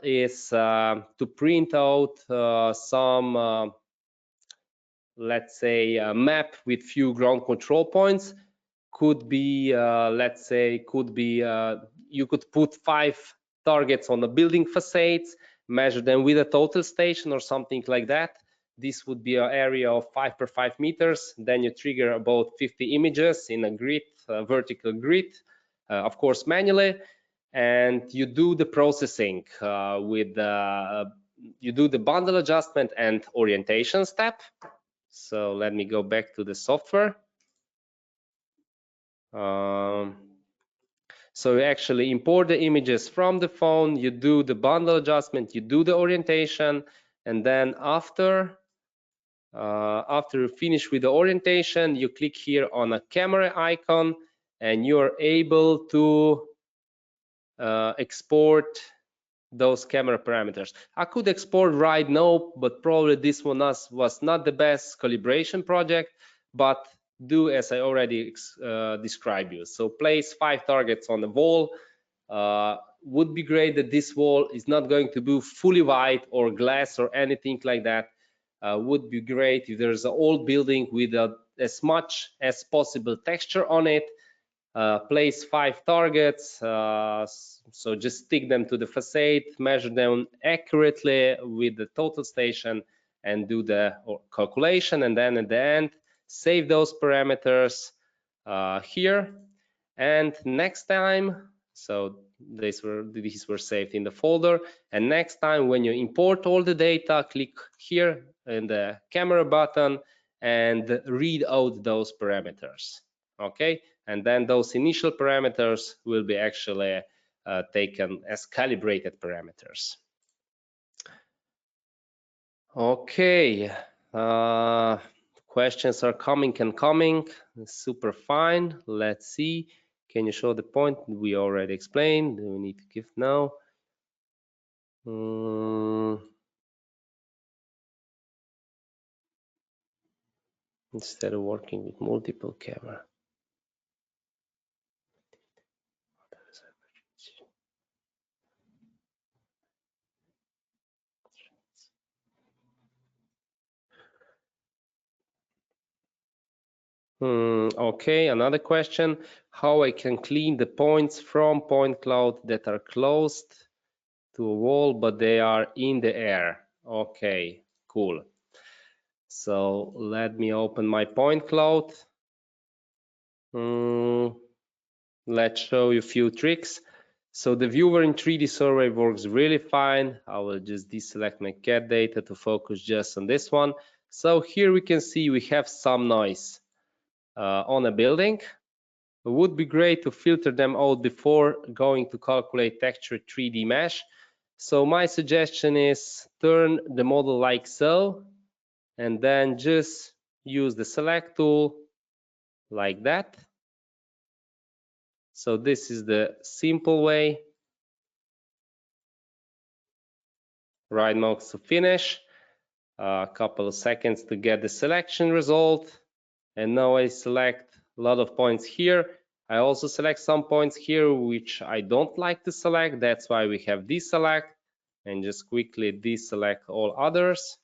is to print out some let's say a map with few ground control points. Could be let's say you could put 5 targets on the building facades, measure them with a total station or something like that. This would be an area of 5 per 5 meters. Then you trigger about 50 images in a grid, vertical grid, of course manually, and you do the processing you do the bundle adjustment and orientation step. So let me go back to the software. So you actually import the images from the phone, you do the bundle adjustment, you do the orientation, and then after you finish with the orientation, you click here on a camera icon and you're able to export those camera parameters. I could export right now, but probably this one was not the best calibration project, but do as I already described you. So place 5 targets on the wall. Would be great that this wall is not going to be fully white or glass or anything like that. Would be great if there's an old building with as much as possible texture on it. Place 5 targets, so just stick them to the facade, measure them accurately with the total station and do the calculation, and then at the end save those parameters here. And next time, so these were saved in the folder, and next time when you import all the data, click here in the camera button and read out those parameters. Okay, and then those initial parameters will be actually taken as calibrated parameters. Okay, questions are coming and coming. Super fine. Let's see. Can you show the point we already explained? Do we need to give now? Instead of working with multiple camera. Okay, another question. How I can clean the points from point cloud that are closed to a wall, but they are in the air. Okay, cool. So let me open my point cloud. Let's show you a few tricks. So the viewer in 3D survey works really fine. I will just deselect my CAD data to focus just on this one. So here we can see we have some noise on a building. It would be great to filter them out before going to calculate texture 3D mesh. So my suggestion is turn the model like so, and then just use the select tool like that. So this is the simple way. Right mouse to finish. A couple of seconds to get the selection result. And now I select a lot of points here. I also select some points here which I don't like to select. That's why we have deselect, and just quickly deselect all others.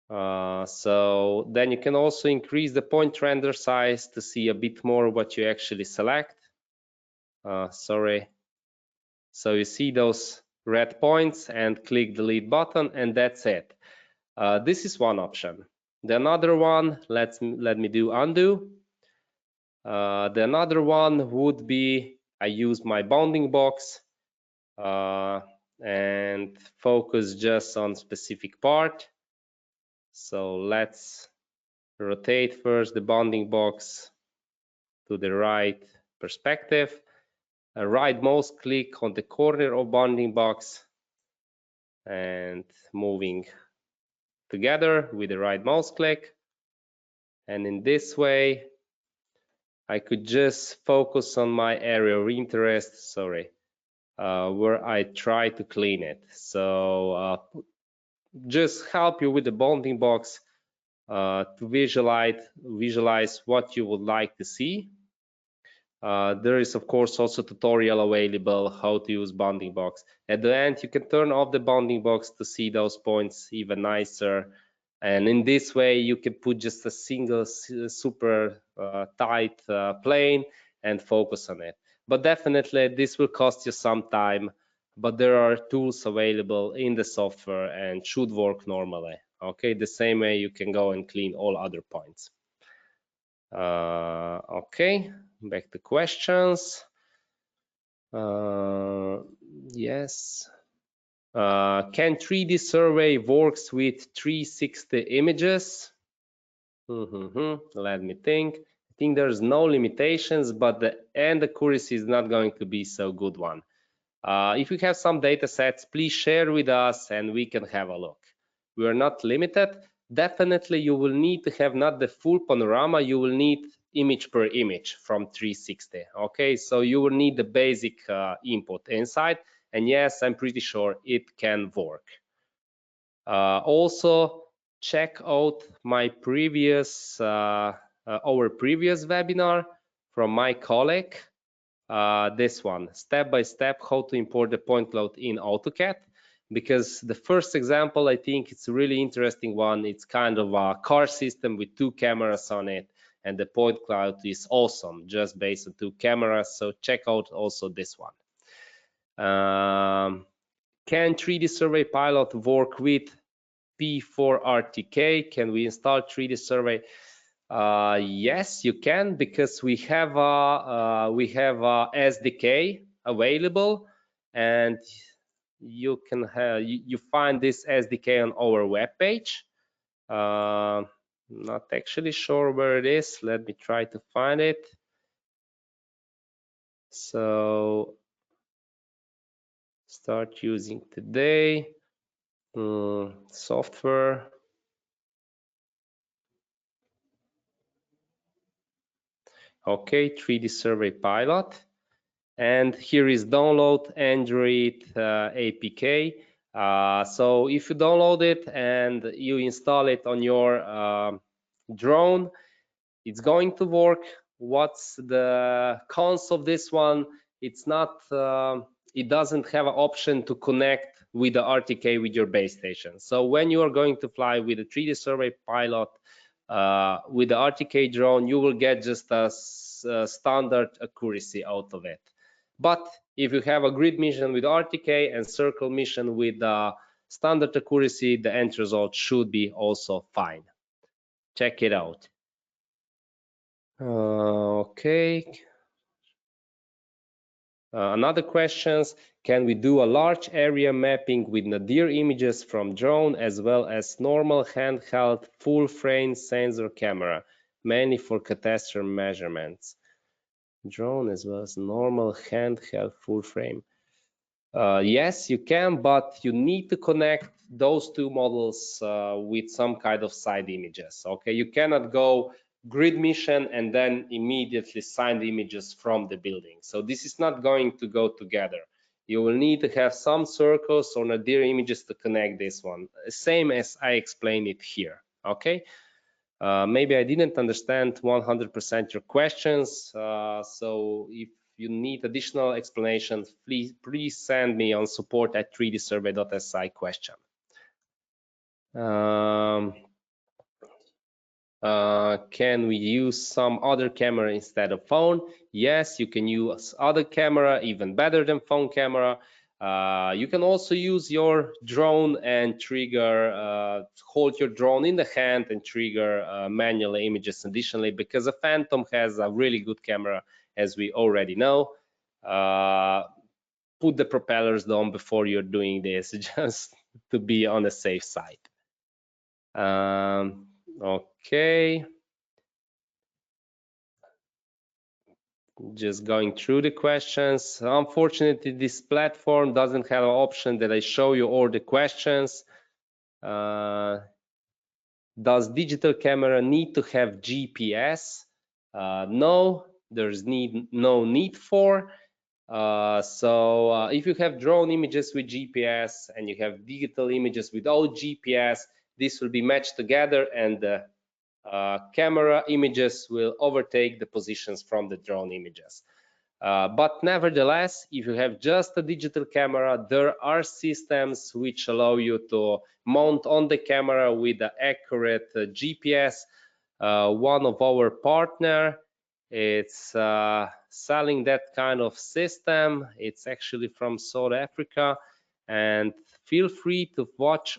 So then you can also increase the point render size to see a bit more what you actually select. Sorry. So you see those red points and click the delete button, and that's it. This is one option. The another one, let me do undo. The another one would be I use my bounding box and focus just on specific part. So let's rotate first the bounding box to the right perspective. A right mouse click on the corner of bounding box and moving together with the right mouse click. And in this way, I could just focus on my area of interest, where I try to clean it. So just help you with the bounding box to visualize what you would like to see. There is of course also tutorial available how to use bounding box. At the end, you can turn off the bounding box to see those points even nicer. And in this way, you can put just a single super tight plane and focus on it. But definitely this will cost you some time, but there are tools available in the software and should work normally. Okay, the same way you can go and clean all other points. Okay, back to questions. Yes. Can 3D survey works with 360 images? Let me think. I think there's no limitations, but the end accuracy is not going to be so good one. If you have some data sets, please share with us and we can have a look. We are not limited. Definitely you will need to have not the full panorama, you will need image per image from 360. Okay, so you will need the basic input inside, And yes, I'm pretty sure it can work. Also, check out my previous our previous webinar from my colleague. This one, step by step how to import the point cloud in AutoCAD, because the first example, I think it's a really interesting one. It's kind of a car system with 2 cameras on it, and the point cloud is awesome just based on 2 cameras. So check out also this one. Can 3D Survey Pilot work with P4RTK? Can we install 3D Survey? Yes, you can, because we have a SDK available, and you can have you find this SDK on our webpage. Not actually sure where it is. Let me try to find it. So start using today. Software. Okay, 3D Survey Pilot. And here is download Android APK. So if you download it and you install it on your drone, it's going to work. What's the cons of this one? It's not, it doesn't have an option to connect with the RTK with your base station. So when you are going to fly with a 3D Survey Pilot with the RTK drone, you will get just a standard accuracy out of it. But if you have a grid mission with RTK and circle mission with standard accuracy, the end result should be also fine. Check it out. Okay. Another questions, can we do a large area mapping with Nadir images from drone as well as normal handheld full frame sensor camera, mainly for catastrophe measurements? Drone as well as normal handheld full frame. Yes, you can, but you need to connect those 2 models with some kind of side images. Okay, you cannot go grid mission and then immediately side images from the building. So this is not going to go together. You will need to have some circles or Nadir images to connect this one, same as I explained it here. Okay. Maybe I didn't understand 100% your questions. So if you need additional explanations, please send me on support@3dsurvey.si question. Can we use some other camera instead of phone? Yes, you can use other camera, even better than phone camera. You can also use your drone and trigger, hold your drone in the hand and trigger manual images additionally, because a Phantom has a really good camera, as we already know. Put the propellers down before you're doing this, just to be on the safe side. Okay. Just going through the questions. Unfortunately, this platform doesn't have an option that I show you all the questions. Does digital camera need to have GPS? No, there's no need for. So if you have drone images with GPS and you have digital images without GPS, this will be matched together, and the camera images will overtake the positions from the drone images. But nevertheless, if you have just a digital camera, there are systems which allow you to mount on the camera with an accurate GPS. One of our partner, it's selling that kind of system. It's actually from South Africa, and feel free to watch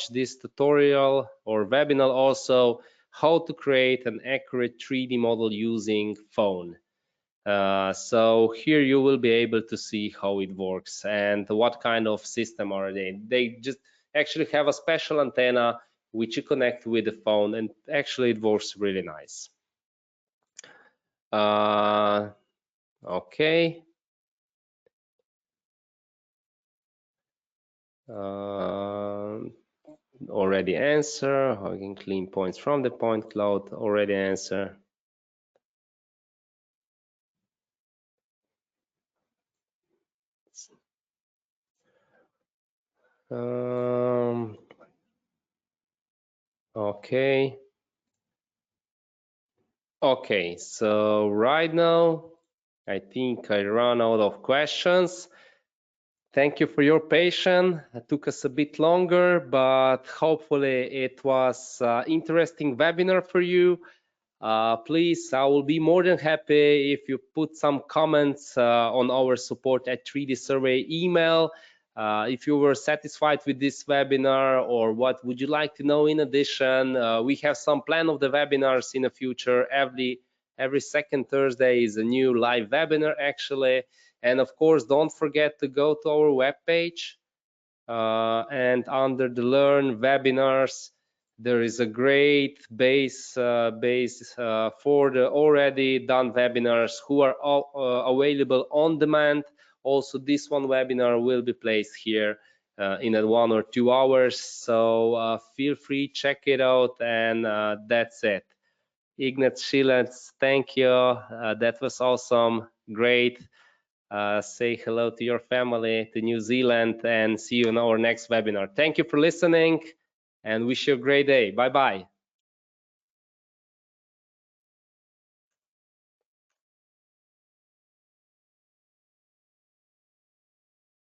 this tutorial or webinar also, how to create an accurate 3D model using phone. So here you will be able to see how it works and what kind of system are they. They just actually have a special antenna which you connect with the phone, and actually it works really nice. Okay. Already answer. How you can clean points from the point cloud, already answer. Okay. Okay, so right now, I think I run out of questions. Thank you for your patience. It took us a bit longer, but hopefully it was interesting webinar for you. Please, I will be more than happy if you put some comments on our support at 3D Survey email. If you were satisfied with this webinar, or what would you like to know in addition. We have some plan of the webinars in the future. Every second Thursday is a new live webinar actually. And of course, don't forget to go to our webpage, and under the Learn webinars, there is a great base for the already done webinars who are all, available on demand. Also, this one webinar will be placed here in 1 or 2 hours. So feel free, check it out, and that's it. Ignaz Schilens, thank you. That was awesome, great. Say hello to your family, to New Zealand, and see you in our next webinar. Thank you for listening and wish you a great day. Bye-bye.